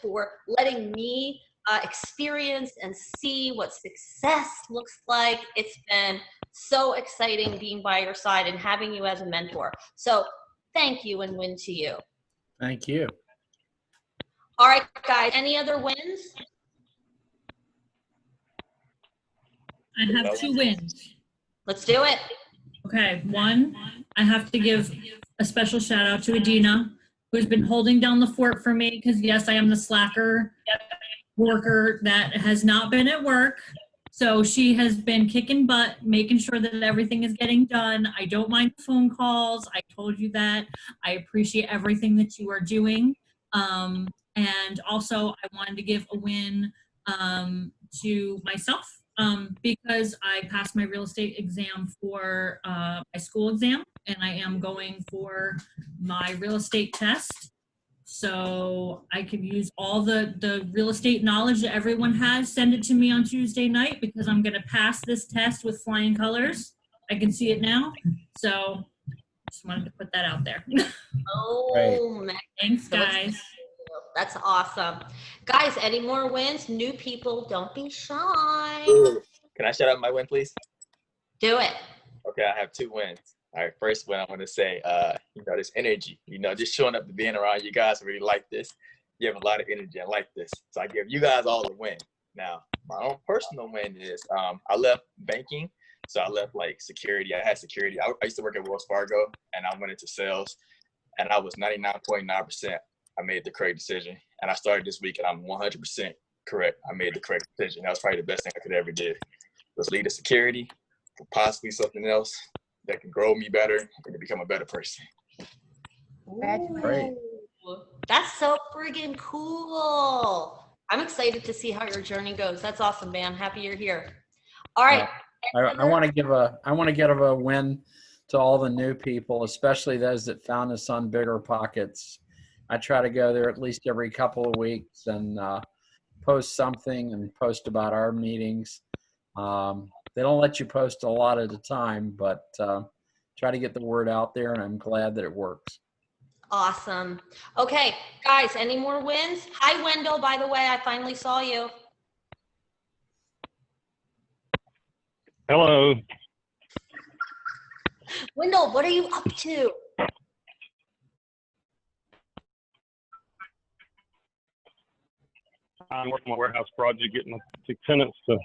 for letting me experience and see what success looks like. It's been so exciting being by your side and having you as a mentor. So thank you and win to you. Thank you. All right, guys, any other wins? I have 2 wins. Let's do it. Okay, one, I have to give a special shout out to Adina, who's been holding down the fort for me, because yes, I am the slacker worker that has not been at work. So she has been kicking butt, making sure that everything is getting done. I don't mind phone calls. I told you that. I appreciate everything that you are doing. And also I wanted to give a win to myself because I passed my real estate exam for my school exam, and I am going for my real estate test. So I could use all the real estate knowledge that everyone has, send it to me on Tuesday night, because I'm going to pass this test with flying colors. I can see it now. So just wanted to put that out there. Oh, man. Thanks, guys. That's awesome. Guys, any more wins? New people, don't be shy. Ooh. Can I shout out my win, please? Do it. Okay, I have 2 wins. All right, first one I want to say, this energy, just showing up to being around you guys. I really like this. You have a lot of energy. I like this. So I give you guys all a win. Now, my own personal win is I left banking. So I left like security. I had security. I used to work at Wells Fargo, and I went into sales, and I was 99.9%. I made the correct decision. And I started this week, and I'm 100% correct. I made the correct decision. That was probably the best thing I could ever do. Was lead a security for possibly something else that can grow me better and to become a better person. Great. That's so friggin' cool. I'm excited to see how your journey goes. That's awesome, man. Happy you're here. All right. I want to give a win to all the new people, especially those that found us on Bigger Pockets. I try to go there at least every couple of weeks and post something and post about our meetings. They don't let you post a lot at a time, but try to get the word out there, and I'm glad that it works. Awesome. Okay, guys, any more wins? Hi, Wendell, by the way, I finally saw you. Hello. Wendell, what are you up to? I'm working on a warehouse project, getting the tenants to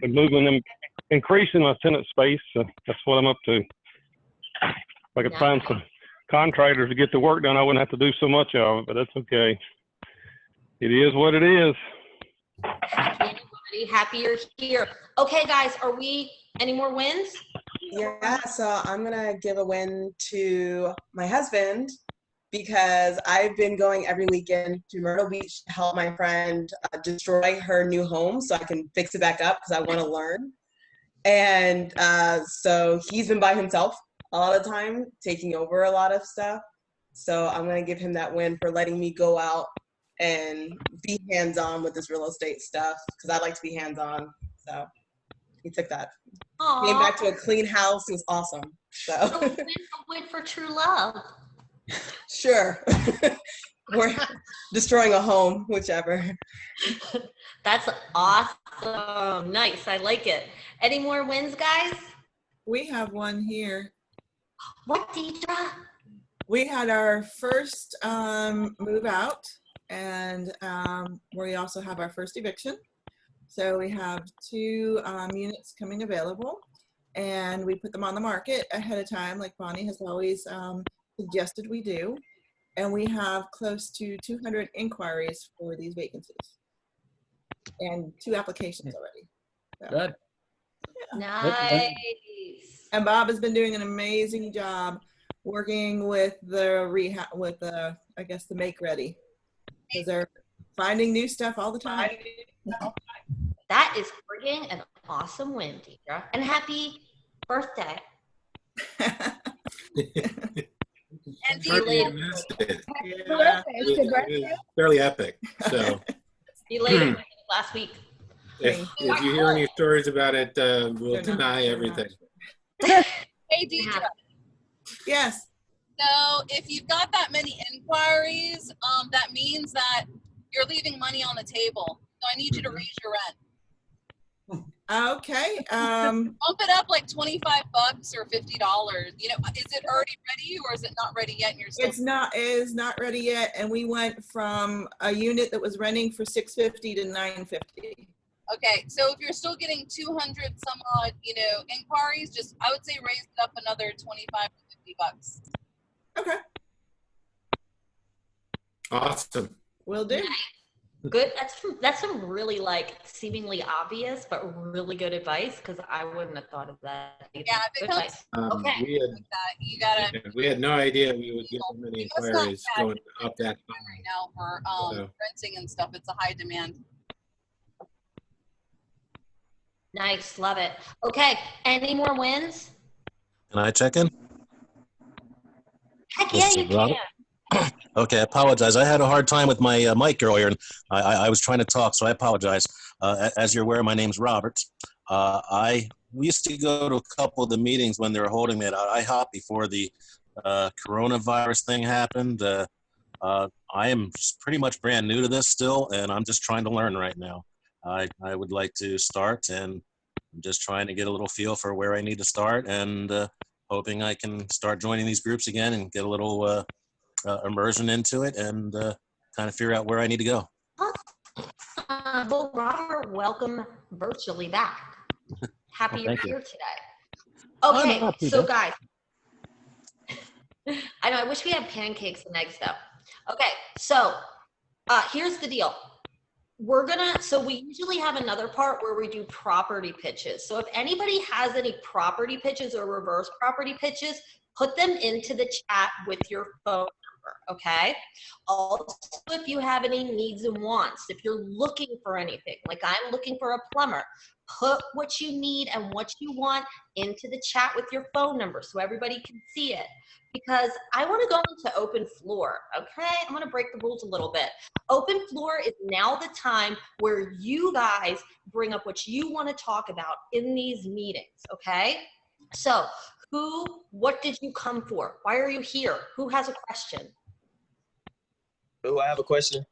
moving them, increasing my tenant space. So that's what I'm up to. If I could find some contractors to get the work done, I wouldn't have to do so much of it, but that's okay. It is what it is. Happy you're here. Okay, guys, are we any more wins? Yeah, so I'm gonna give a win to my husband, because I've been going every weekend to Myrtle Beach to help my friend destroy her new home so I can fix it back up, because I want to learn. And so he's been by himself a lot of the time, taking over a lot of stuff. So I'm going to give him that win for letting me go out and be hands-on with this real estate stuff, because I like to be hands-on. So he took that. Aww. Came back to a clean house. It was awesome. So a win for true love. Sure. We're destroying a home, whichever. That's awesome. Nice. I like it. Any more wins, guys? We have one here. What, Deidre? We had our first move out, and we also have our first eviction. So we have 2 units coming available, and we put them on the market ahead of time, like Bonnie has always suggested we do. And we have close to 200 inquiries for these vacancies and 2 applications already. So, Good. Yeah. Nice. And Bob has been doing an amazing job working with the rehab, with the, I guess, the make ready, because they're finding new stuff all the time. That is frigging an awesome win, Deidre. And happy birthday. And it's fairly epic. So Belated last week. If you hear any stories about it, we'll deny everything. Hey, Deidre. Yes. So if you've got that many inquiries, that means that you're leaving money on the table. So I need you to raise your rent. Okay. Bump it up like $25 or $50. You know, is it already ready or is it not ready yet? And you're still It is not ready yet, and we went from a unit that was renting for $650 to $950. okay. So if you're still getting 200 some odd, you know, inquiries, just I would say raise it up another 25 to $50. Okay, Awesome. will do. Good. That's some really like seemingly obvious, but really good advice because I wouldn't have thought of that either. Yeah, if it Good comes advice. Okay. you gotta. We had no idea we would get so many inquiries going up that high. Right now for So. renting and stuff, it's a high demand. Nice, love it. Okay, any more wins? Can I check in? Heck yeah, you can. Okay, I apologize. I had a hard time with my mic earlier, and I was trying to talk, so I apologize. As you're aware, my name's Robert. We used to go to a couple of the meetings when they were holding it at IHOP before the coronavirus thing happened. I am pretty much brand new to this still, and I'm just trying to learn right now. I would like to start, and I'm just trying to get a little feel for where I need to start, and hoping I can start joining these groups again and get a little immersion into it and kind of figure out where I need to go. Well, Robert, welcome virtually back. Happy you're here today. Okay, so guys, I know I wish we had pancakes and eggs though. Okay, so here's the deal. So we usually have another part where we do property pitches. So if anybody has any property pitches or reverse property pitches, put them into the chat with your phone number, okay? Also, if you have any needs and wants, if you're looking for anything, like I'm looking for a plumber, put what you need and what you want into the chat with your phone number so everybody can see it. Because I want to go into open floor, okay? I'm going to break the rules a little bit. Open floor is now the time where you guys bring up what you want to talk about in these meetings, okay? So what did you come for? Why are you here? Who has a question? Do I have a question?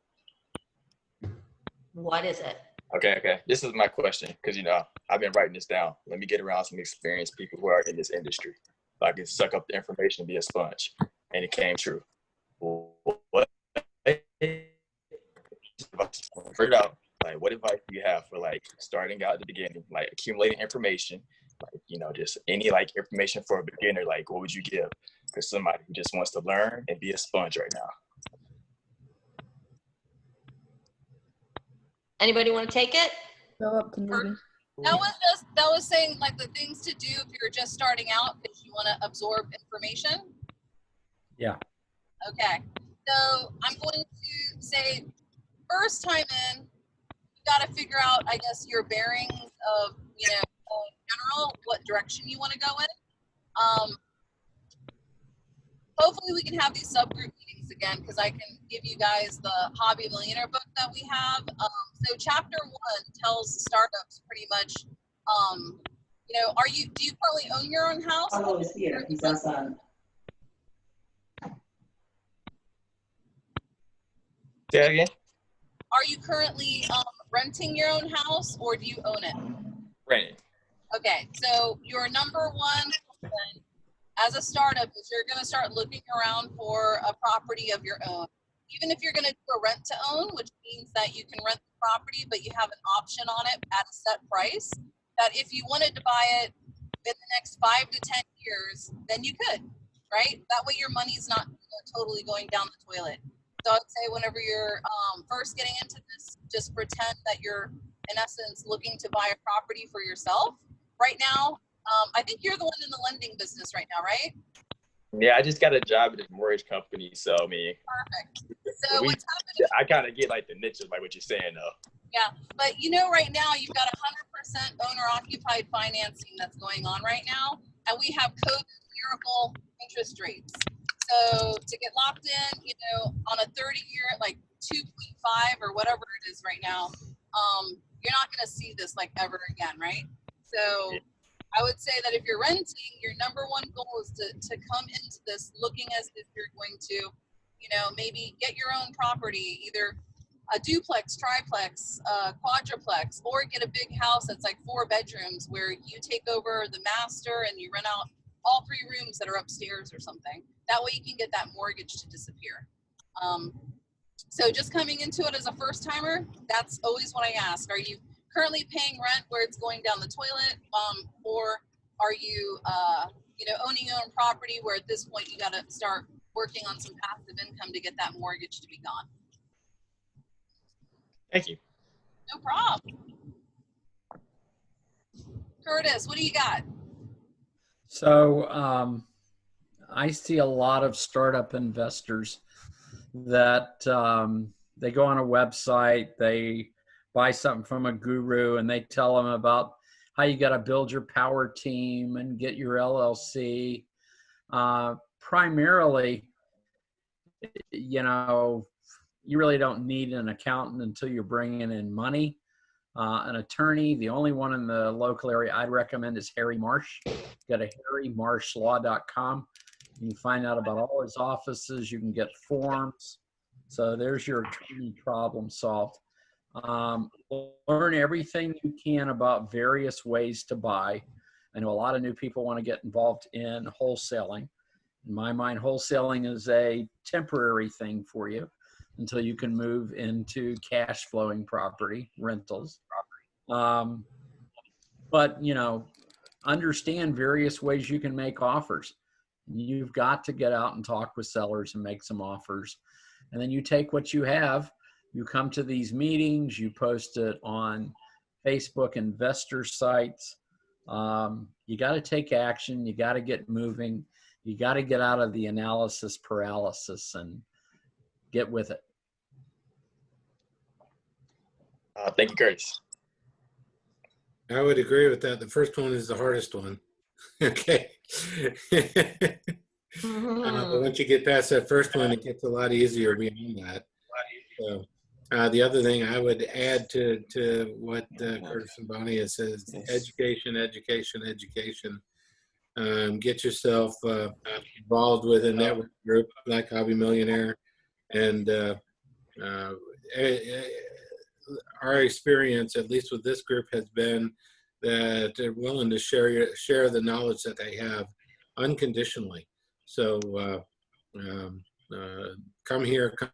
What is it? Okay. This is my question because, you know, I've been writing this down. Let me get around some experienced people who are in this industry. So I can suck up the information and be a sponge. And it came true. Figure out, like, what advice do you have for, like, starting out at the beginning, like, accumulating information, like, you know, just any, like, information for a beginner, like, what would you give for somebody who just wants to learn and be a sponge right now? Anybody want to take it? Go up to meeting. That was saying like the things to do if you're just starting out because you want to absorb information. Yeah. Okay. So I'm going to say first time in, you got to figure out, I guess, your bearings of, you know, in general, what direction you want to go in. Hopefully we can have these subgroup meetings again because I can give you guys the Hobby Millionaire book that we have. So chapter 1 tells startups pretty much, you know, do you currently own your own house? Oh, he's here. He's outside. Say that again? Are you currently renting your own house or do you own it? Renting. Okay, so your number one as a startup is you're going to start looking around for a property of your own. Even if you're going to do a rent to own, which means that you can rent the property, but you have an option on it at a set price, that if you wanted to buy it in the next 5 to 10 years, then you could, right? That way your money's not totally going down the toilet. So I would say whenever you're first getting into this, just pretend that you're, in essence, looking to buy a property for yourself. Right now, I think you're the one in the lending business right now, right? Yeah, I just got a job at a mortgage company, so I mean. Perfect. So what's happening? I kind of get like the niches, like what you're saying, though. Yeah, but you know, right now you've got 100% owner-occupied financing that's going on right now, and we have COVID miracle interest rates. So to get locked in, you know, on a 30-year, like 2.5 or whatever it is right now, you're not going to see this like ever again, right? So I would say that if you're renting, your number one goal is to come into this looking as if you're going to, you know, maybe get your own property, either a duplex, triplex, quadruplex, or get a big house that's like 4 bedrooms where you take over the master and you rent out all 3 rooms that are upstairs or something. That way you can get that mortgage to disappear. So just coming into it as a first timer, that's always what I ask. Are you currently paying rent where it's going down the toilet? Or are you, owning your own property where at this point you got to start working on some passive income to get that mortgage to be gone? Thank you. No problem. Curtis, what do you got? So I see a lot of startup investors that they go on a website, they buy something from a guru, and they tell them about how you got to build your power team and get your LLC. Primarily, you really don't need an accountant until you're bringing in money. An attorney, the only one in the local area I'd recommend is Harry Marsh. Go to harrymarslaw.com. You can find out about all his offices. You can get forms. So there's your attorney problem solved. Learn everything you can about various ways to buy. I know a lot of new people want to get involved in wholesaling. In my mind, wholesaling is a temporary thing for you until you can move into cash flowing property, rentals. But, understand various ways you can make offers. You've got to get out and talk with sellers and make some offers. And then you take what you have, you come to these meetings, you post it on Facebook investor sites. You got to take action. You got to get moving. You got to get out of the analysis paralysis and get with it. Thank you, Curtis. I would agree with that. The first one is the hardest one. Okay. But once you get past that first one, it gets a lot easier beyond that. So the other thing I would add to what Curtis and Bonnie says, education, education, education. Get yourself involved with a network group like Hobby Millionaire. And our experience, at least with this group, has been that they're willing to share the knowledge that they have unconditionally. So come here, come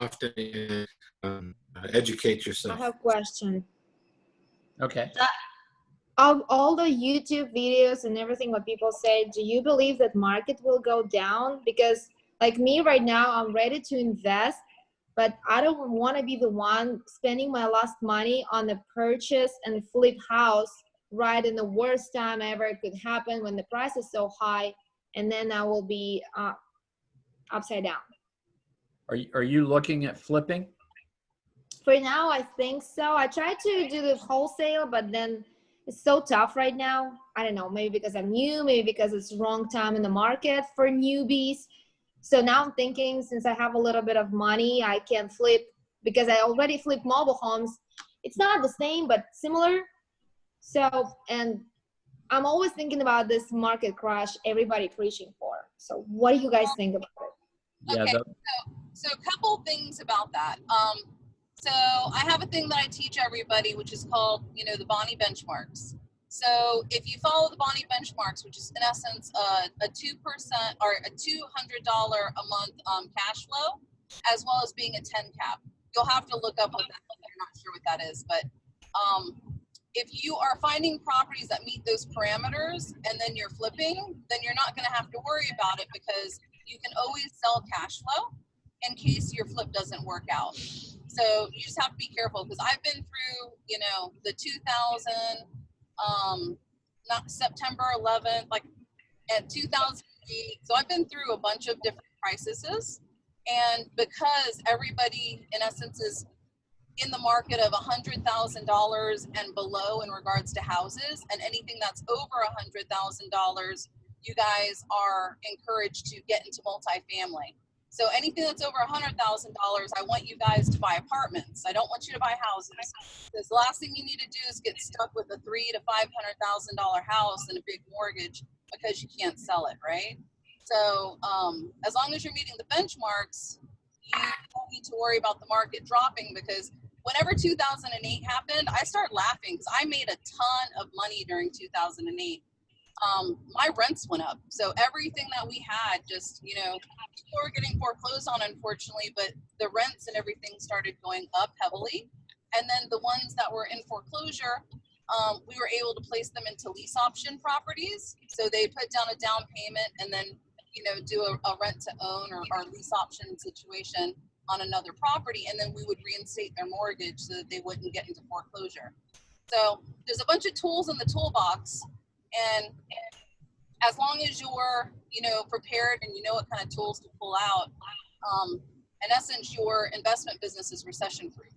often, and educate yourself. I have a question. Okay. Of all the YouTube videos and everything what people say, do you believe that market will go down? Because like me right now, I'm ready to invest, but I don't want to be the one spending my last money on the purchase and flip house right in the worst time ever could happen when the price is so high, and then I will be upside down. Are you looking at flipping? For now, I think so. I tried to do the wholesale, but then it's so tough right now. I don't know, maybe because I'm new, maybe because it's wrong time in the market for newbies. So now I'm thinking, since I have a little bit of money, I can flip, because I already flipped mobile homes. It's not the same, but similar. So, and I'm always thinking about this market crash everybody preaching for. So what do you guys think about it? Okay, so a couple things about that. So I have a thing that I teach everybody, which is called, the Bonnie benchmarks. So if you follow the Bonnie benchmarks, which is in essence a 2% or a $200 a month cash flow, as well as being a 10 cap. You'll have to look up what that is. You're not sure what that is, but if you are finding properties that meet those parameters and then you're flipping, then you're not going to have to worry about it, because you can always sell cash flow in case your flip doesn't work out. So you just have to be careful, because I've been through, the 2000, not September 11th, like at 2008. So I've been through a bunch of different crises. And because everybody, in essence, is in the market of $100,000 and below in regards to houses, and anything that's over $100,000, you guys are encouraged to get into multifamily. So anything that's over $100,000, I want you guys to buy apartments. I don't want you to buy houses, because the last thing you need to do is get stuck with a $300,000 to $500,000 house and a big mortgage because you can't sell it, right? So as long as you're meeting the benchmarks, you don't need to worry about the market dropping, because whenever 2008 happened, I started laughing because I made a ton of money during 2008. My rents went up. So everything that we had just, you know, people were getting foreclosed on, unfortunately, but the rents and everything started going up heavily. And then the ones that were in foreclosure, we were able to place them into lease option properties. So they put down a down payment and then, you know, do a rent to own or lease option situation on another property. And then we would reinstate their mortgage so that they wouldn't get into foreclosure. So there's a bunch of tools in the toolbox. And as long as you're, you know, prepared and you know what kind of tools to pull out, in essence, your investment business is recession proof.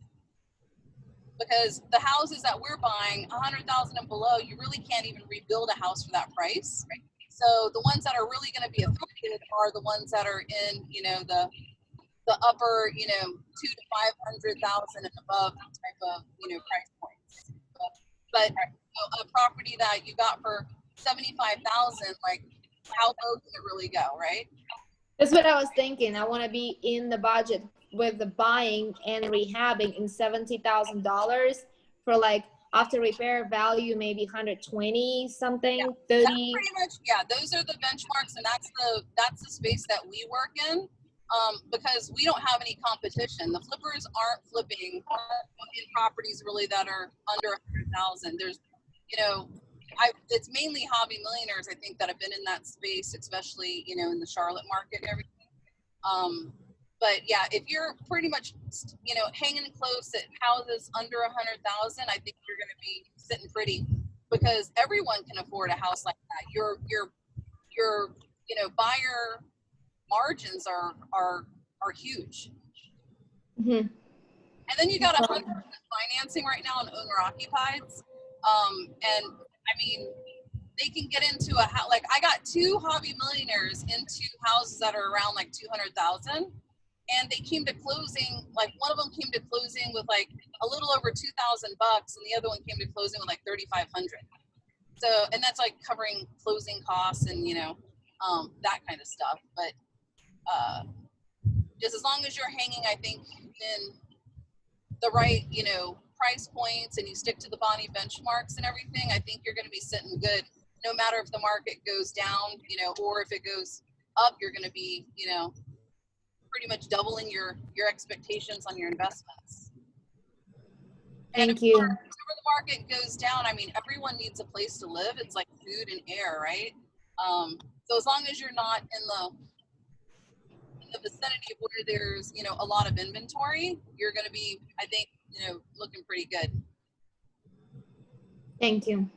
Because the houses that we're buying, 100,000 and below, you really can't even rebuild a house for that price. So the ones that are really going to be affected are the ones that are in, you know, the upper, you know, 200,000 to 500,000 and above type of, you know, price points. But you know, a property that you got for 75,000, like how low can it really go, right? That's what I was thinking. I want to be in the budget with the buying and rehabbing in $70,000 for like after repair value, maybe 120 something, Yeah, 30. that's pretty much, yeah, those are the benchmarks, and that's the space that we work in, because we don't have any competition. The flippers aren't flipping in properties really that are under 100,000. There's, you know, it's mainly hobby millionaires, I think, that have been in that space, especially, you know, in the Charlotte market and everything. But yeah, if you're pretty much, you know, hanging close at houses under 100,000, I think you're going to be sitting pretty, because everyone can afford a house like that. Your you know, buyer margins are huge. Mm-hmm. And then you got 100% financing right now on owner occupieds. And I mean, they can get into a house. Like I got 2 hobby millionaires into houses that are around like 200,000. And they came to closing, like one of them came to closing with like a little over $2,000, and the other one came to closing with like 3,500. So, and that's like covering closing costs and, you know, that kind of stuff. But just as long as you're hanging, I think, in the right, you know, price points, and you stick to the Bonnie benchmarks and everything, I think you're going to be sitting good. No matter if the market goes down, you know, or if it goes up, you're going to be, you know, pretty much doubling your expectations on your investments. Thank you. Whenever the market goes down, I mean, everyone needs a place to live. It's like food and air, right? So as long as you're not in the vicinity of where there's, you know, a lot of inventory, you're going to be, I think, you know, looking pretty good. Thank you.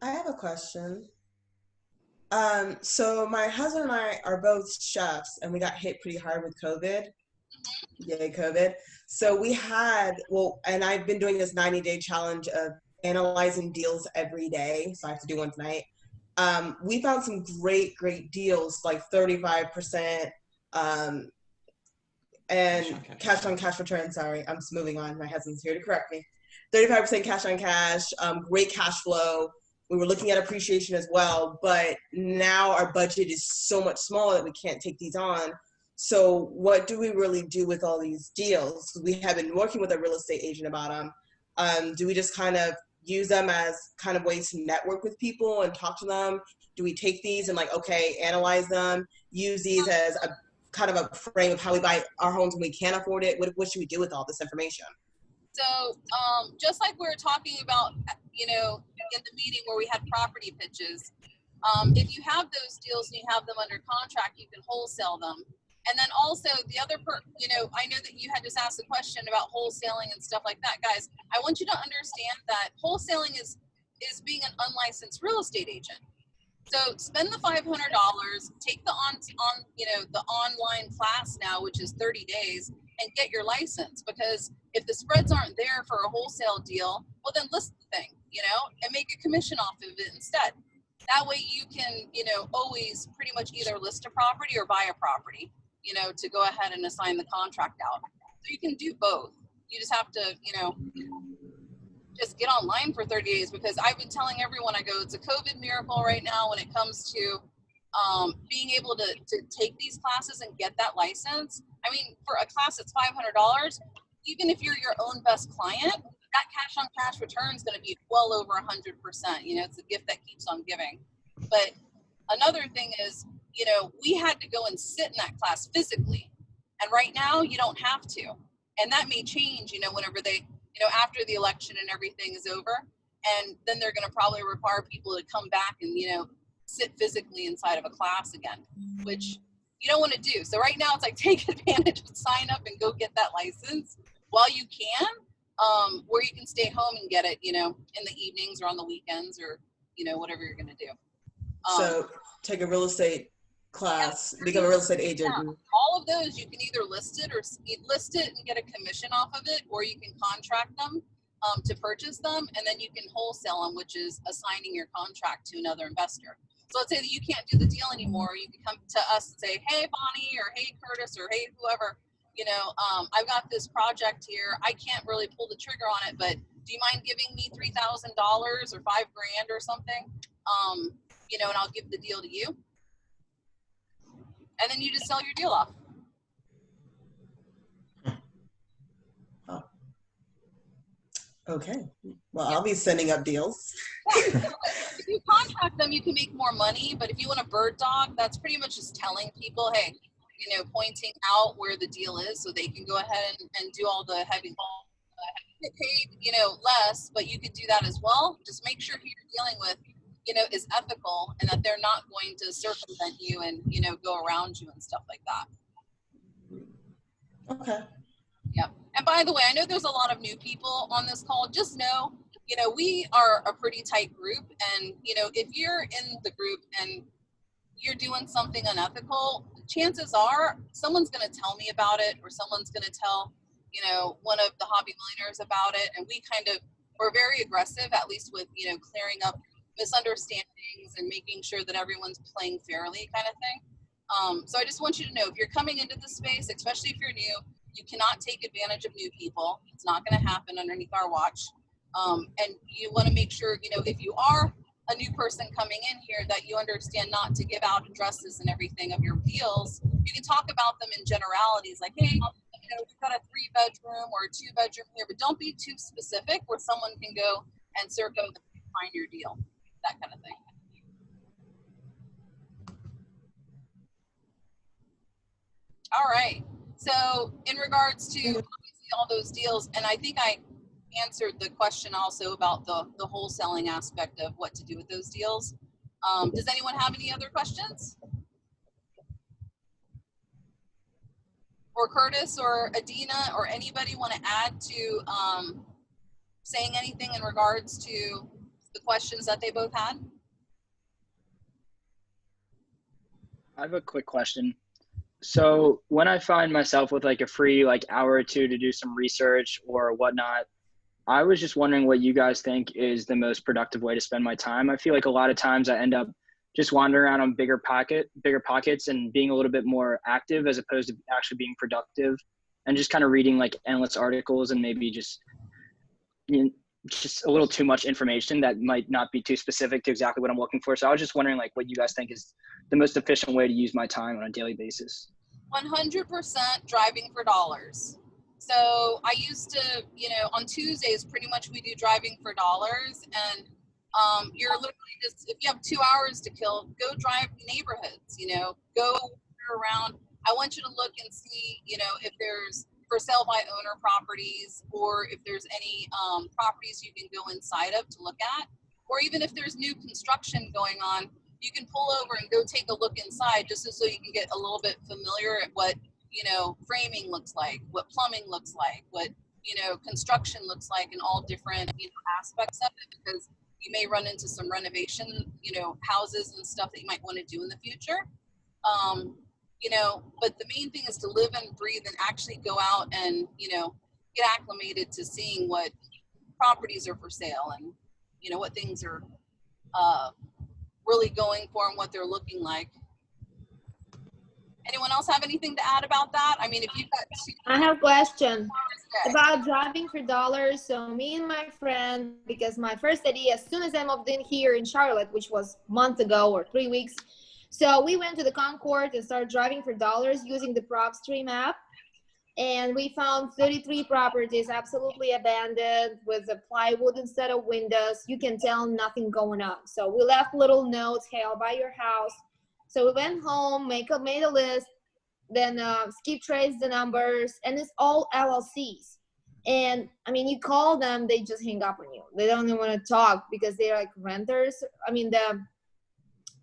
I have a question. So my husband and I are both chefs, and we got hit pretty hard with COVID. Yay, COVID. So we had, well, and I've been doing this 90-day challenge of analyzing deals every day. So I have to do one tonight. We found some great deals, like 35%, and cash on cash return. Sorry, I'm just moving on. My husband's here to correct me. 35% cash on cash, great cash flow. We were looking at appreciation as well, but now our budget is so much smaller that we can't take these on. So what do we really do with all these deals? We have been working with a real estate agent about them. Do we just kind of use them as kind of ways to network with people and talk to them? Do we take these and like, okay, analyze them, use these as a kind of a frame of how we buy our homes when we can't afford it? What should we do with all this information? So just like we were talking about, you know, in the meeting where we had property pitches, if you have those deals and you have them under contract, you can wholesale them. And then also the other, you know, I know that you had just asked a question about wholesaling and stuff like that, guys. I want you to understand that wholesaling is being an unlicensed real estate agent. So spend the $500, take the you know, the online class now, which is 30 days, and get your license. Because if the spreads aren't there for a wholesale deal, well then list the thing, you know, and make a commission off of it instead. That way you can, you know, always pretty much either list a property or buy a property, you know, to go ahead and assign the contract out. So you can do both. You just have to, you know, just get online for 30 days, because I've been telling everyone, I go, it's a COVID miracle right now when it comes to being able to take these classes and get that license. I mean, for a class that's $500, even if you're your own best client, that cash on cash return is going to be well over 100%. You know, it's a gift that keeps on giving. But another thing is, you know, we had to go and sit in that class physically. And right now you don't have to. And that may change, you know, whenever they, you know, after the election and everything is over. And then they're going to probably require people to come back and, you know, sit physically inside of a class again, which you don't want to do. So right now it's like, take advantage of sign up and go get that license while you can, or you can stay home and get it, you know, in the evenings or on the weekends or, you know, whatever you're going to do. So take a real estate class, become a real estate agent. Yeah, all of those, you can either list it and get a commission off of it, or you can contract them to purchase them, and then you can wholesale them, which is assigning your contract to another investor. So let's say that you can't do the deal anymore. You can come to us and say, hey, Bonnie, or hey, Curtis, or hey, whoever, you know, I've got this project here. I can't really pull the trigger on it, but do you mind giving me $3,000 or $5,000 or something? You know, and I'll give the deal to you. And then you just sell your deal off. Oh. Okay. Well, I'll be sending up deals. If you contract them, you can make more money. But if you want a bird dog, that's pretty much just telling people, hey, you know, pointing out where the deal is so they can go ahead and do all the heavy get paid, you know, less, but you could do that as well. Just make sure who you're dealing with, you know, is ethical and that they're not going to circumvent you and, you know, go around you and stuff like that. Okay. Yep. And by the way, I know there's a lot of new people on this call. Just know, you know, we are a pretty tight group. And, you know, if you're in the group and you're doing something unethical, chances are someone's going to tell me about it, or someone's going to tell, you know, one of the hobby millionaires about it. And we're very aggressive, at least with, you know, clearing up misunderstandings and making sure that everyone's playing fairly kind of thing. So I just want you to know, if you're coming into this space, especially if you're new, you cannot take advantage of new people. It's not going to happen underneath our watch. And you want to make sure, you know, if you are a new person coming in here, that you understand not to give out addresses and everything of your deals. You can talk about them in generalities, like, hey, you know, we've got a 3-bedroom or a 2-bedroom here, but don't be too specific where someone can go and find your deal, that kind of thing. All right. So in regards to all those deals, and I think I answered the question also about the wholesaling aspect of what to do with those deals. Does anyone have any other questions? Or Curtis or Adina or anybody want to add to saying anything in regards to the questions that they both had? I have a quick question. So when I find myself with like a free like hour or two to do some research or whatnot, I was just wondering what you guys think is the most productive way to spend my time. I feel like a lot of times I end up just wandering around on bigger pockets and being a little bit more active as opposed to actually being productive, and just kind of reading like endless articles and maybe just, you know, just a little too much information that might not be too specific to exactly what I'm looking for. So I was just wondering like what you guys think is the most efficient way to use my time on a daily basis. 100% driving for dollars. So I used to, you know, on Tuesdays, pretty much we do driving for dollars, and you're literally just, if you have 2 hours to kill, go drive neighborhoods, you know, go around. I want you to look and see, you know, if there's for sale by owner properties, or if there's any properties you can go inside of to look at, or even if there's new construction going on, you can pull over and go take a look inside just so you can get a little bit familiar at what, you know, framing looks like, what plumbing looks like, what, you know, construction looks like, in all different, you know, aspects of it, because you may run into some renovation, you know, houses and stuff that you might want to do in the future. You know, but the main thing is to live and breathe and actually go out and, you know, get acclimated to seeing what properties are for sale and, you know, what things are really going for and what they're looking like. Anyone else have anything to add about that? I mean, if you've got I have a question about driving for dollars. So me and my friend, because my first idea, as soon as I moved in here in Charlotte, which was a month ago or 3 weeks, so we went to the Concord and started driving for dollars using the PropStream app. And we found 33 properties absolutely abandoned with the plywood instead of windows. You can tell nothing going on. So we left little notes, hey, I'll buy your house. So we went home, made a list, then skip trace the numbers, and it's all LLCs. And I mean, you call them, they just hang up on you. They don't even want to talk because they're like renters. I mean,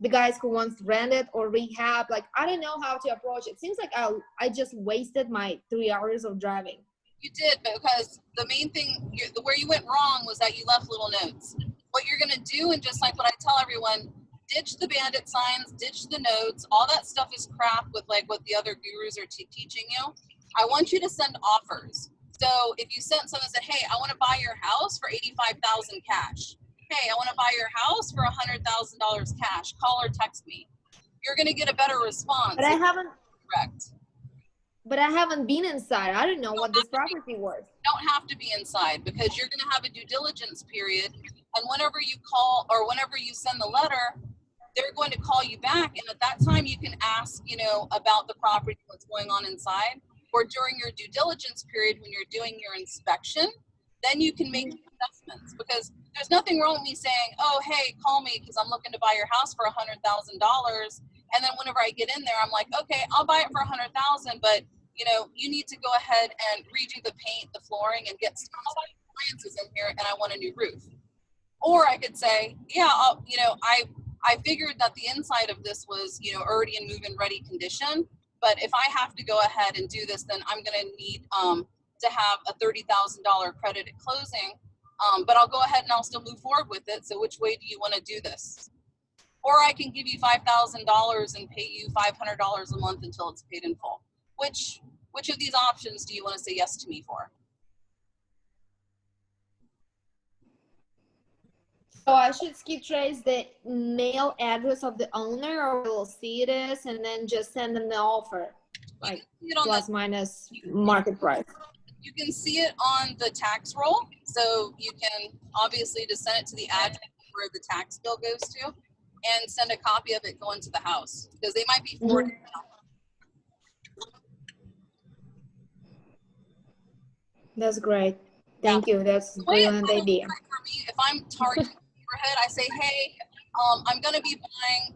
the guys who wants to rent it or rehab, like, I don't know how to approach it. It seems like I just wasted my 3 hours of driving. You did, because the main thing, where you went wrong was that you left little notes. What you're going to do, and just like what I tell everyone, ditch the bandit signs, ditch the notes. All that stuff is crap with like what the other gurus are teaching you. I want you to send offers. So if you sent someone and said, hey, I want to buy your house for $85,000 cash. Hey, I want to buy your house for $100,000 cash. Call or text me. You're going to get a better response. But I haven't. Correct. But I haven't been inside. I don't know what this property was. You don't have to be inside, because you're going to have a due diligence period. And whenever you call or whenever you send the letter, they're going to call you back. And at that time, you can ask, about the property, what's going on inside. Or during your due diligence period, when you're doing your inspection, then you can make assessments. Because there's nothing wrong with me saying, oh, hey, call me because I'm looking to buy your house for $100,000. And then whenever I get in there, I'm like, okay, I'll buy it for $100,000, but you need to go ahead and redo the paint, the flooring, and get some appliances in here, and I want a new roof. Or I could say, yeah, I figured that the inside of this was, already in move-in ready condition. But if I have to go ahead and do this, then I'm going to need to have a $30,000 credit at closing. But I'll go ahead and I'll still move forward with it. So which way do you want to do this? Or I can give you $5,000 and pay you $500 a month until it's paid in full. Which of these options do you want to say yes to me for? So I should skip trace the mail address of the owner, or we'll see it is, and then just send them the offer, like plus minus market price. You can see it on the tax roll. So you can obviously just send it to the address where the tax bill goes to, and send a copy of it going to the house, because they might be forwarded. That's great. Thank you. That's a brilliant idea. For me, if I'm targeting a neighborhood, I say, hey, I'm going to be buying,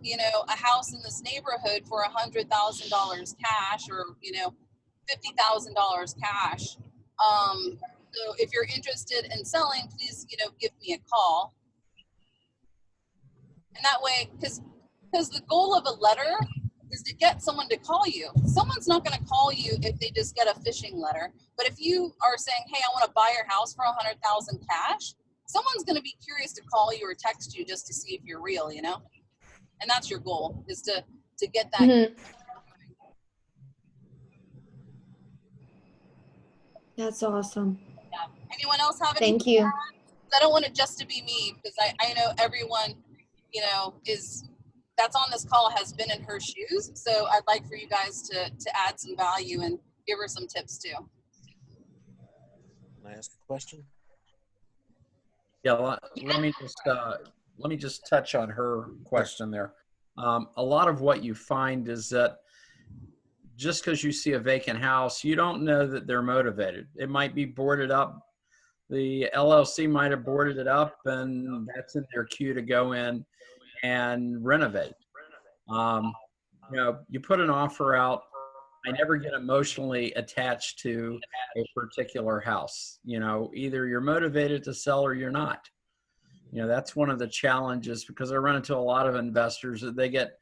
a house in this neighborhood for $100,000 cash, or, $50,000 cash. So if you're interested in selling, please, give me a call. And that way, because the goal of a letter is to get someone to call you. Someone's not going to call you if they just get a phishing letter. But if you are saying, hey, I want to buy your house for $100,000 cash, someone's going to be curious to call you or text you just to see if you're real, And that's your goal, is to get that. Mm-hmm. That's awesome. Yeah. Anyone else have any? Thank you. I don't want it just to be me, because I know everyone, that's on this call has been in her shoes. So I'd like for you guys to add some value and give her some tips too. Can I ask a question? Yeah, let me just touch on her question there. A lot of what you find is that just because you see a vacant house, you don't know that they're motivated. It might be boarded up. The LLC might have boarded it up, and that's in their queue to go in and renovate. You put an offer out. I never get emotionally attached to a particular house. Either you're motivated to sell or you're not. That's one of the challenges, because I run into a lot of investors that they get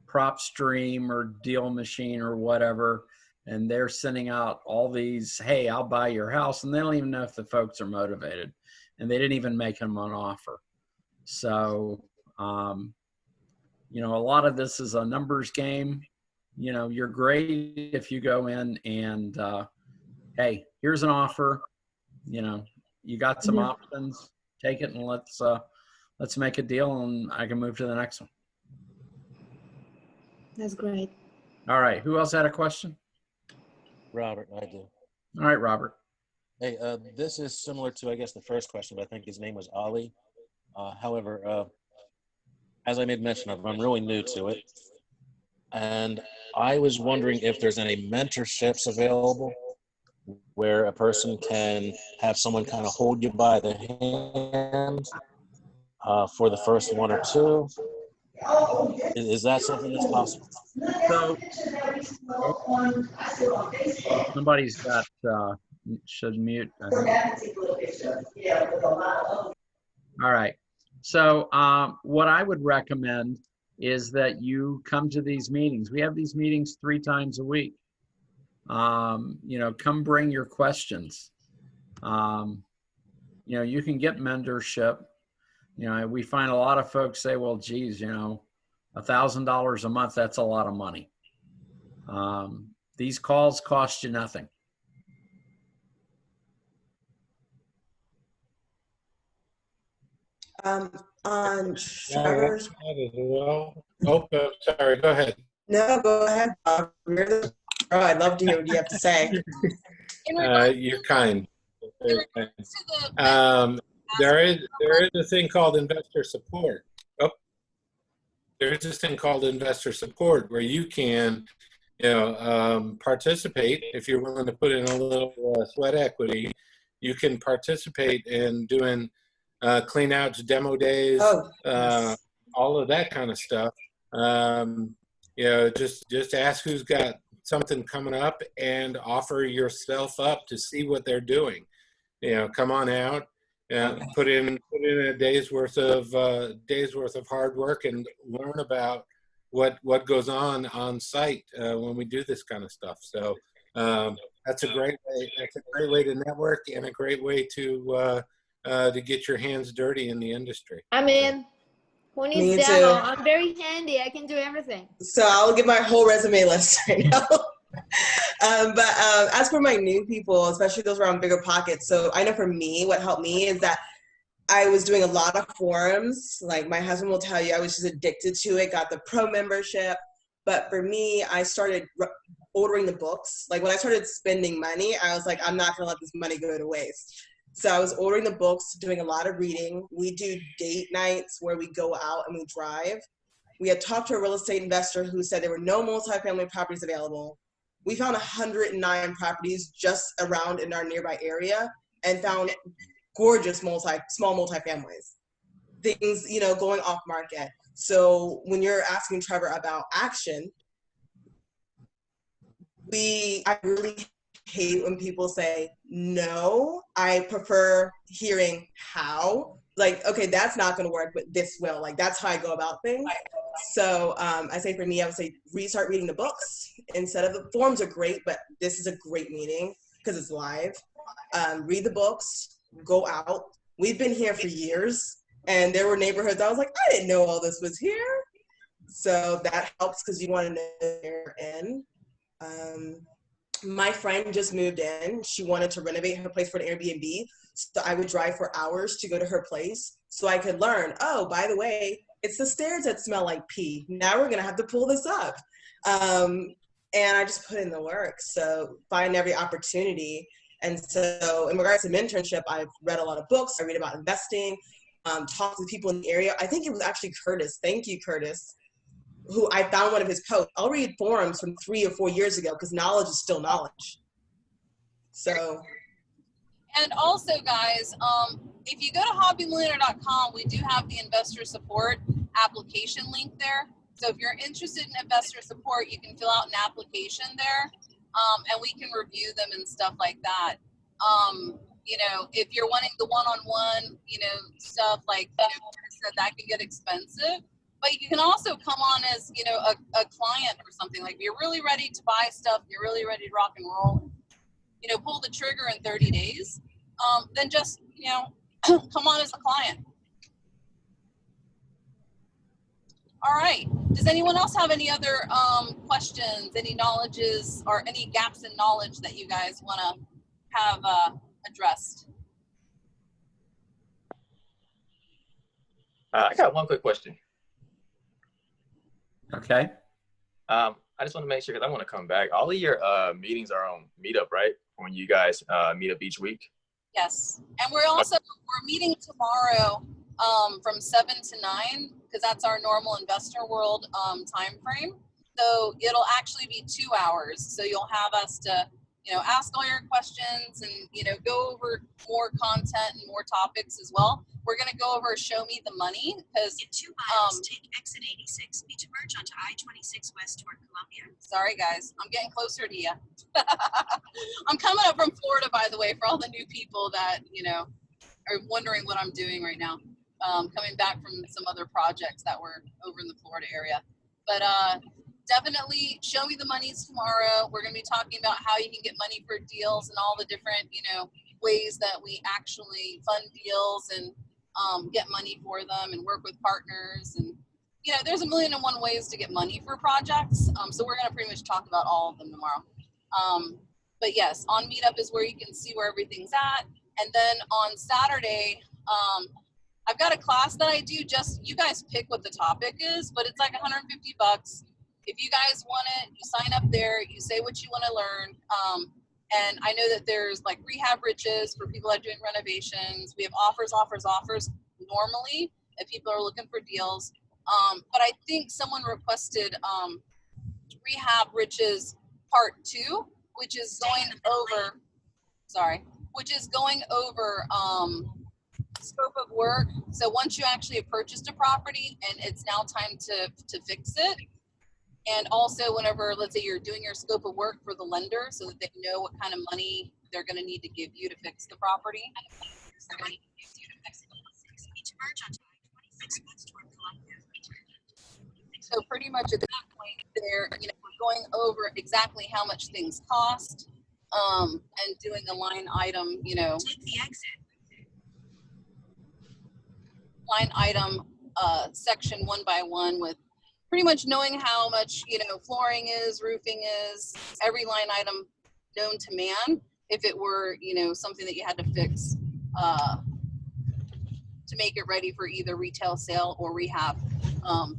Prop Stream or Deal Machine or whatever, and they're sending out all these, hey, I'll buy your house, and they don't even know if the folks are motivated, and they didn't even make them an offer. So, a lot of this is a numbers game. You're great if you go in and, hey, here's an offer. You got some options. Take it, and let's make a deal, and I can move to the next one. That's great. All right. Who else had a question? Robert, I do. All right, Robert. Hey, this is similar to, I guess, the first question, but I think his name was Ali. However, as I made mention of, I'm really new to it. And I was wondering if there's any mentorships available where a person can have someone kind of hold you by the hand for the first one or two. Is that something that's possible? So somebody's got should mute. I think. All right. So what I would recommend is that you come to these meetings. We have these meetings 3 times a week. You know, come bring your questions. You know, you can get mentorship. You know, we find a lot of folks say, well, geez, you know, $1,000 a month, that's a lot of money. These calls cost you nothing. On Trevor's. Well, oh, sorry. Go ahead. No, go ahead, Bob. I'd love to hear what you have to say. You're kind. There is a thing called investor support. Oh, there's this thing called investor support where you can, you know, participate if you're willing to put in a little sweat equity. You can participate in doing clean outs, demo days, all of that kind of stuff. You know, just ask who's got something coming up and offer yourself up to see what they're doing. You know, come on out and put in a day's worth of hard work and learn about what goes on site when we do this kind of stuff. So that's a great way. That's a great way to network and a great way to get your hands dirty in the industry. I'm in. Who needs Me demo? too. I'm very handy. I can do everything. So I'll get my whole resume list right now. But as for my new people, especially those around bigger pockets, so I know for me, what helped me is that I was doing a lot of forums. Like my husband will tell you, I was just addicted to it, got the pro membership. But for me, I started ordering the books. Like when I started spending money, I was like, I'm not gonna let this money go to waste. So I was ordering the books, doing a lot of reading. We do date nights where we go out and we drive. We had talked to a real estate investor who said there were no multifamily properties available. We found 109 properties just around in our nearby area and found gorgeous small multifamilies. Things, you know, going off market. So when you're asking Trevor about action, I really hate when people say no. I prefer hearing how. Like, okay, that's not going to work, but this will. Like, that's how I go about things. So I say for me, I would say restart reading the books instead of the forums are great, but this is a great meeting because it's live. Read the books, go out. We've been here for years, and there were neighborhoods I was like, I didn't know all this was here. So that helps because you want to know they're in. My friend just moved in. She wanted to renovate her place for an Airbnb. So I would drive for hours to go to her place so I could learn, oh, by the way, it's the stairs that smell like pee. Now we're going to have to pull this up. And I just put in the work. So find every opportunity. And so in regards to mentorship, I've read a lot of books. I read about investing, talk to people in the area. I think it was actually Curtis. Thank you, Curtis. Who I found one of his posts. I'll read forums from 3 or 4 years ago because knowledge is still knowledge. So. And also, guys, if you go to hobbymillionaire.com, we do have the investor support application link there. So if you're interested in investor support, you can fill out an application there, and we can review them and stuff like that. You know, if you're wanting the one-on-one, you know, stuff like that, that can get expensive. But you can also come on as, you know, a client or something. Like if you're really ready to buy stuff, you're really ready to rock and roll, you know, pull the trigger in 30 days, then just, you know, come on as a client. All right. Does anyone else have any other questions, any knowledges, or any gaps in knowledge that you guys want to have addressed? I got one quick question. Okay. I just want to make sure, because I want to come back. All of your meetings are on Meetup, right? When you guys meet up each week? Yes. And we're meeting tomorrow from 7 to 9, because that's our normal investor world time frame. So it'll actually be 2 hours. So you'll have us to, ask all your questions and, go over more content and more topics as well. We're going to go over Show Me the Money because in 2 miles, take exit 86 to merge onto I-26 west toward Columbia. Sorry, guys. I'm getting closer to you. I'm coming up from Florida, by the way, for all the new people that, are wondering what I'm doing right now. Coming back from some other projects that were over in the Florida area. But definitely Show Me the Money's tomorrow. We're going to be talking about how you can get money for deals and all the different, ways that we actually fund deals and get money for them and work with partners. And, there's 1,000,001 ways to get money for projects. So we're going to pretty much talk about all of them tomorrow. But yes, on Meetup is where you can see where everything's at. And then on Saturday, I've got a class that I do. Just you guys pick what the topic is, but it's like $150. If you guys want it, you sign up there, you say what you want to learn. And I know that there's like rehab riches for people that are doing renovations. We have offers normally if people are looking for deals. But I think someone requested rehab riches part 2, which is going over, scope of work. So once you actually have purchased a property and it's now time to fix it. And also whenever, let's say you're doing your scope of work for the lender so that they know what kind of money they're going to need to give you to fix the property. So pretty much at that point there, we're going over exactly how much things cost and doing a line item, Take the exit. line item section 1 by 1 with pretty much knowing how much flooring is, roofing is, every line item known to man if it were something that you had to fix to make it ready for either retail sale or rehab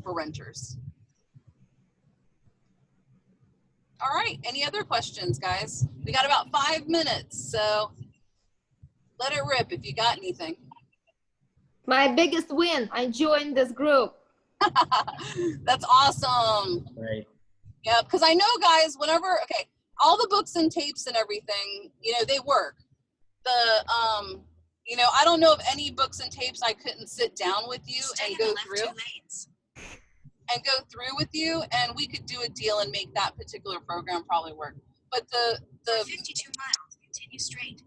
for renters. All right, any other questions, guys? We got about 5 minutes, so let it rip if you got anything. My biggest win, I joined this group. That's awesome. Right. Yeah, because I know, guys, all the books and tapes and everything, they work. I don't know of any books and tapes I couldn't sit down with you and go through. With you, and we could do a deal and make that particular program probably work. But the 52 miles, continue straight.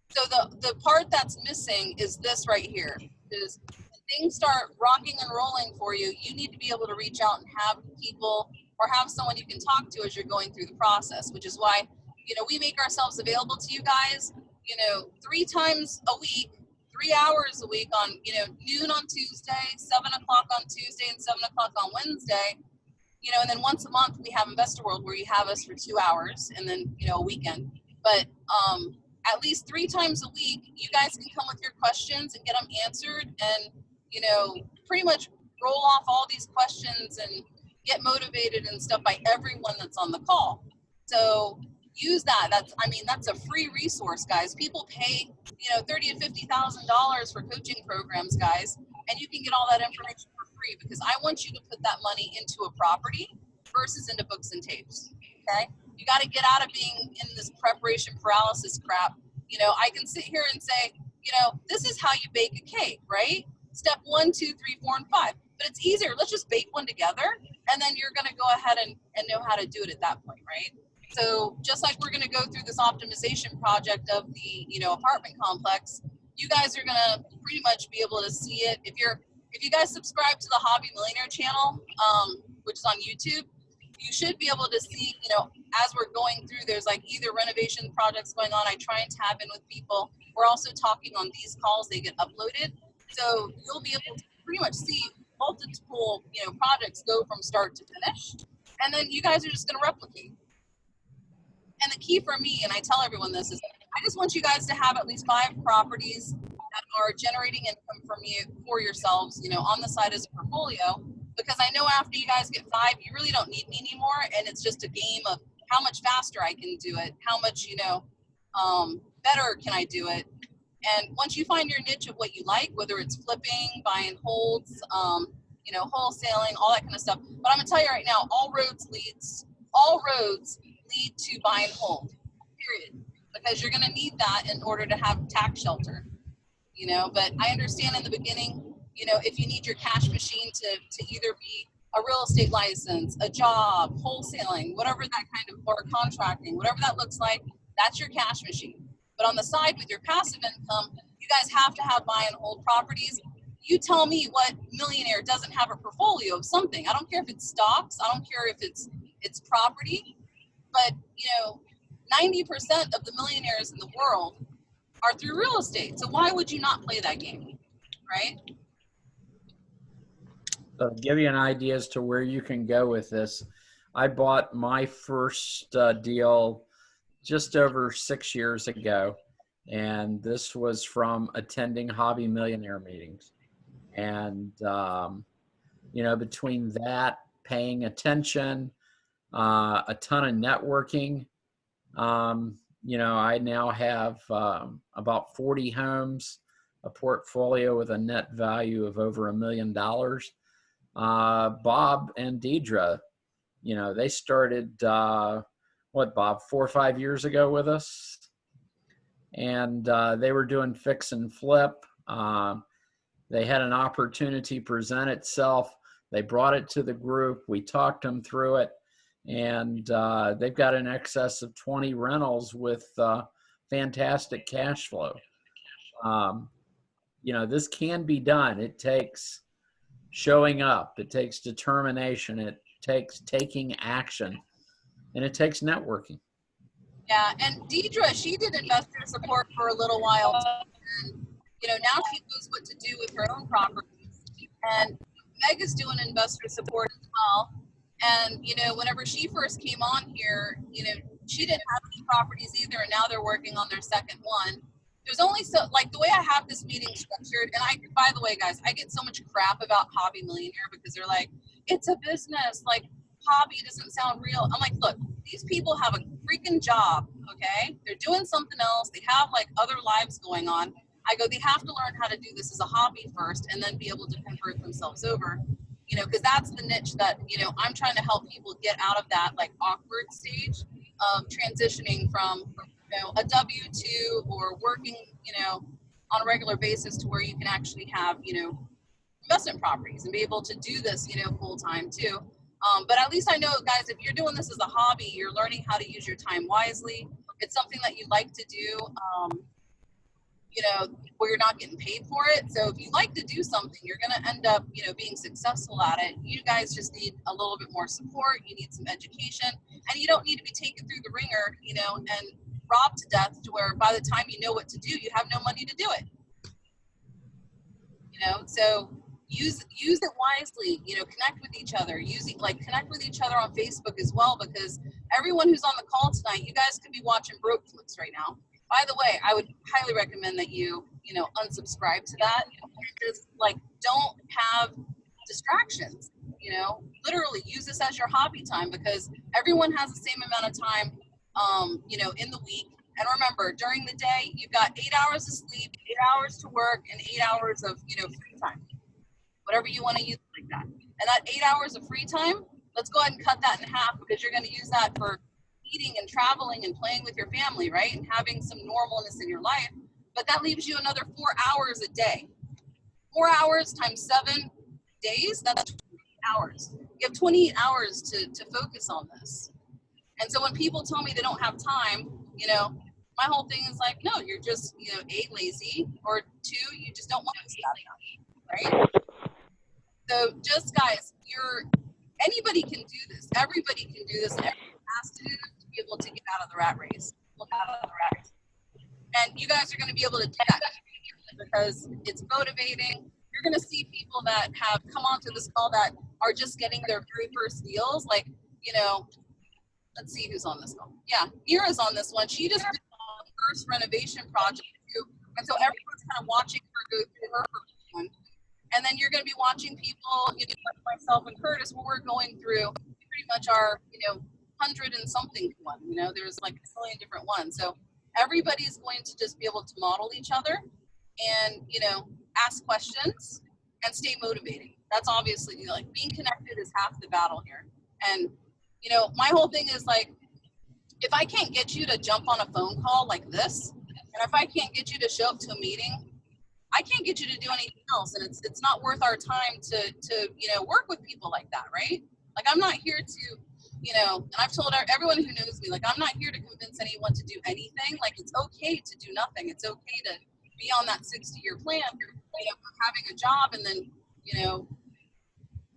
So the part that's missing is this right here. Is when things start rocking and rolling for you, you need to be able to reach out and have people or have someone you can talk to as you're going through the process, which is why, we make ourselves available to you guys, 3 times a week, 3 hours a week on, noon on Tuesday, 7 o'clock on Tuesday, and 7 o'clock on Wednesday, and then once a month we have Investor World where you have us for 2 hours and then, a weekend. But at least 3 times a week, you guys can come with your questions and get them answered and, pretty much roll off all these questions and get motivated and stuff by everyone that's on the call. So use that. That's a free resource, guys. People pay, $30,000 to $50,000 for coaching programs, guys, and you can get all that information for free because I want you to put that money into a property versus into books and tapes. Okay, you got to get out of being in this preparation paralysis crap. I can sit here and say, this is how you bake a cake, right? Step 1, 2, 3, 4, and 5. But it's easier. Let's just bake one together, and then you're going to go ahead and know how to do it at that point, right? So just like we're going to go through this optimization project of the, apartment complex, you guys are going to pretty much be able to see it. If you guys subscribe to the Hobby Millionaire channel, which is on YouTube, you should be able to see, as we're going through, there's like either renovation projects going on. I try and tap in with people. We're also talking on these calls. They get uploaded. So you'll be able to pretty much see multiple, projects go from start to finish. And then you guys are just going to replicate. And the key for me, and I tell everyone this, is I just want you guys to have at least 5 properties that are generating income for yourselves, on the side as a portfolio. Because I know after you guys get 5, you really don't need me anymore. And it's just a game of how much faster I can do it, how much, better can I do it. And once you find your niche of what you like, whether it's flipping, buy and holds, wholesaling, all that kind of stuff. But I'm gonna tell you right now, all roads lead to buy and hold, period. Because you're gonna need that in order to have tax shelter. But I understand in the beginning, if you need your cash machine to either be a real estate license, a job, wholesaling, whatever that kind of, or contracting, whatever that looks like, that's your cash machine. But on the side with your passive income, you guys have to have buy and hold properties. You tell me what millionaire doesn't have a portfolio of something. I don't care if it's stocks. I don't care if it's property. But, 90% of the millionaires in the world are through real estate. So why would you not play that game, right? So to give you an idea as to where you can go with this, I bought my first deal just over 6 years ago. And this was from attending hobby millionaire meetings. And, between that, paying attention, a ton of networking, I now have about 40 homes, a portfolio with a net value of over $1 million. Bob and Deidre, they started, Bob, 4 or 5 years ago with us? And they were doing fix and flip. They had an opportunity present itself. They brought it to the group. We talked them through it. And they've got an excess of 20 rentals with fantastic cash flow. This can be done. It takes showing up. It takes determination. It takes taking action. And it takes networking. Yeah, and Deidre, she did investor support for a little while. And, now she knows what to do with her own properties. And Meg is doing investor support as well. And, whenever she first came on here, she didn't have any properties either. And now they're working on their second one. There's only the way I have this meeting structured. And by the way, guys, I get so much crap about Hobby Millionaire because they're like, it's a business. Like, hobby doesn't sound real. I'm like, look, these people have a freaking job, okay? They're doing something else. They have other lives going on. I go, they have to learn how to do this as a hobby first and then be able to convert themselves over, because that's the niche that, I'm trying to help people get out of that awkward stage of transitioning from, a W-2 or working, on a regular basis to where you can actually have, investment properties and be able to do this, full time too. But at least I know, guys, if you're doing this as a hobby, you're learning how to use your time wisely. It's something that you like to do, where you're not getting paid for it. So if you like to do something, you're going to end up, being successful at it. You guys just need a little bit more support. You need some education, and you don't need to be taken through the ringer, and robbed to death to where by the time you know what to do, you have no money to do it. So use it wisely, connect with each other, connect with each other on Facebook as well, because everyone who's on the call tonight, you guys could be watching Broke Flicks right now. By the way, I would highly recommend that you, unsubscribe to that. Just don't have distractions, literally use this as your hobby time, because everyone has the same amount of time, in the week. And remember, during the day, you've got 8 hours of sleep, 8 hours to work, and 8 hours of, free time. Whatever you want to use like that. And that 8 hours of free time, let's go ahead and cut that in half, because you're going to use that for eating and traveling and playing with your family, right? And having some normalness in your life. But that leaves you another 4 hours a day. 4 hours times 7 days, that's 28 hours. You have 28 hours to focus on this. And so when people tell me they don't have time, my whole thing is no, you're just, A, lazy, or 2, you just don't want to study, right? So just guys, anybody can do this. Everybody can do this, and everyone has to do this to be able to get out of the rat race. And you guys are going to be able to do that because it's motivating. You're going to see people that have come onto this call that are just getting their very first deals. Let's see who's on this call. Yeah, Mira's on this one. She just did the first renovation project too. And so everyone's kind of watching her go through her first one. And then you're going to be watching people, like myself and Curtis, where we're going through pretty much our, 100 and something one. There's a million different ones. So everybody's going to just be able to model each other and, ask questions and stay motivated. That's obviously, you know, like being connected is half the battle here. And, you know, my whole thing is like, if I can't get you to jump on a phone call like this, and if I can't get you to show up to a meeting, I can't get you to do anything else. And it's not worth our time to, you know, work with people like that, right? Like, I'm not here to, you know, and I've told everyone who knows me, like, I'm not here to convince anyone to do anything. Like, it's okay to do nothing. It's okay to be on that 60-year plan, you know, having a job and then, you know,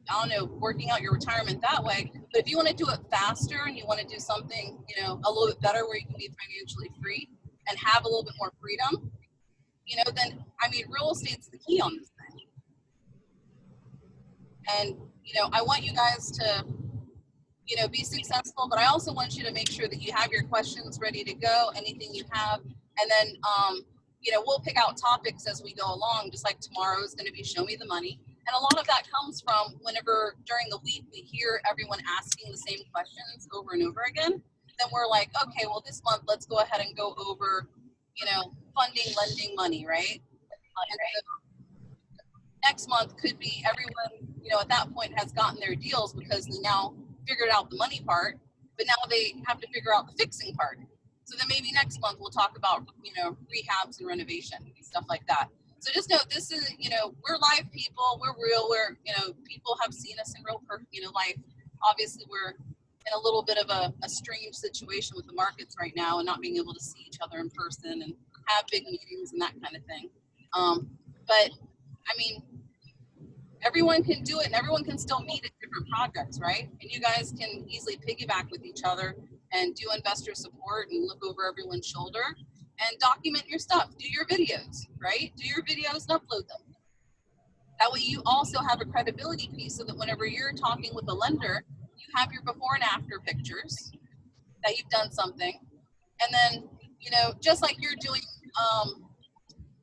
I don't know, working out your retirement that way. But if you want to do it faster and you want to do something, you know, a little bit better where you can be financially free and have a little bit more freedom, you know, then, I mean, real estate's the key on this thing. And, you know, I want you guys to, you know, be successful, but I also want you to make sure that you have your questions ready to go, anything you have. And then, you know, we'll pick out topics as we go along, just like tomorrow is going to be Show Me the Money. And a lot of that comes from whenever during the week we hear everyone asking the same questions over and over again. Then we're like, okay, well, this month, let's go ahead and go over, you know, funding, lending money, right? And so next month could be everyone, you know, at that point has gotten their deals because they now figured out the money part, but now they have to figure out the fixing part. So then maybe next month we'll talk about, you know, rehabs and renovation and stuff like that. So just know this is, you know, we're live people, we're real, we're, you know, people have seen us in real, you know, life. Obviously we're in a little bit of a strange situation with the markets right now and not being able to see each other in person and have big meetings and that kind of thing. But I mean, everyone can do it and everyone can still meet at different projects, right? And you guys can easily piggyback with each other and do investor support and look over everyone's shoulder and document your stuff. Do your videos, right? Do your videos and upload them. That way you also have a credibility piece so that whenever you're talking with a lender, you have your before and after pictures that you've done something. And then, you know, just like you're doing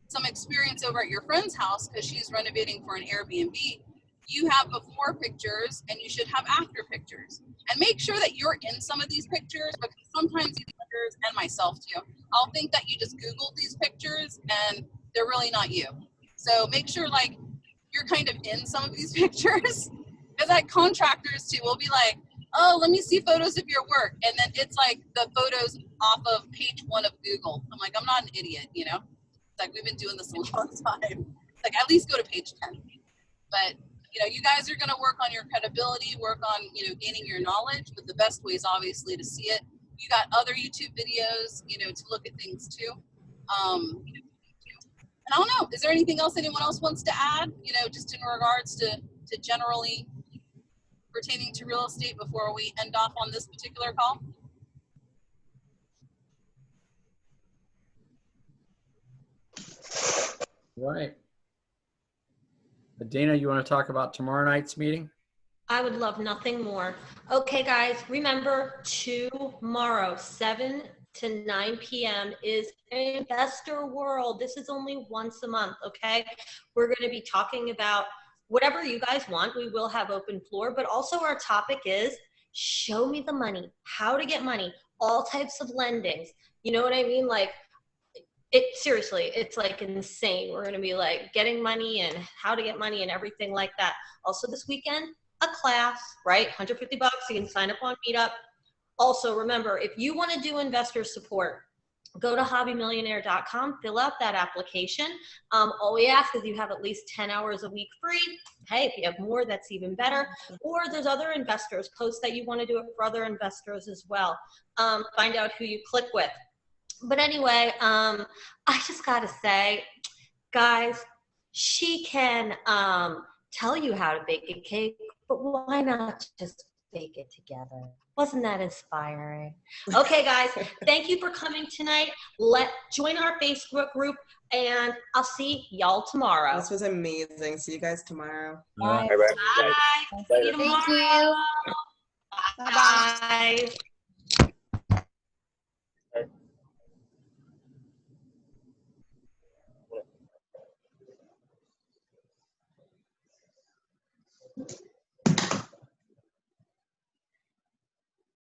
some experience over at your friend's house because she's renovating for an Airbnb, you have before pictures and you should have after pictures. And make sure that you're in some of these pictures because sometimes these lenders, and myself too, I'll think that you just Googled these pictures and they're really not you. So make sure like you're kind of in some of these pictures because like contractors too will be like, oh, let me see photos of your work. And then it's like the photos off of page 1 of Google. I'm like, I'm not an idiot, you know? Like we've been doing this a long time. Like at least go to page 10. But you know, you guys are going to work on your credibility, work on, you know, gaining your knowledge, but the best way is obviously to see it. You got other YouTube videos, you know, to look at things too. And I don't know, is there anything else anyone else wants to add, you know, just in regards to generally pertaining to real estate before we end off on this particular call? Right. Adina, you want to talk about tomorrow night's meeting? I would love nothing more. Okay, guys, remember tomorrow, 7 to 9 p.m. is Investor World. This is only once a month, okay? We're going to be talking about whatever you guys want. We will have open floor, but also our topic is show me the money, how to get money, all types of lendings. You know what I mean? Like, seriously, it's like insane. We're going to be like getting money and how to get money and everything like that. Also this weekend, a class, right? $150. You can sign up on Meetup. Also remember, if you want to do investor support, go to hobbymillionaire.com, fill out that application. All we ask is you have at least 10 hours a week free. Hey, if you have more, that's even better. Or there's other investors, post that you want to do it for other investors as well. Find out who you click with. But anyway, I just got to say, guys, she can tell you how to bake a cake, but why not just bake it together? Wasn't that inspiring? Okay, guys, thank you for coming tonight. Join our Facebook group, and I'll see y'all tomorrow. This was amazing. See you guys tomorrow. Bye. Bye. See you tomorrow. Thank you. Bye.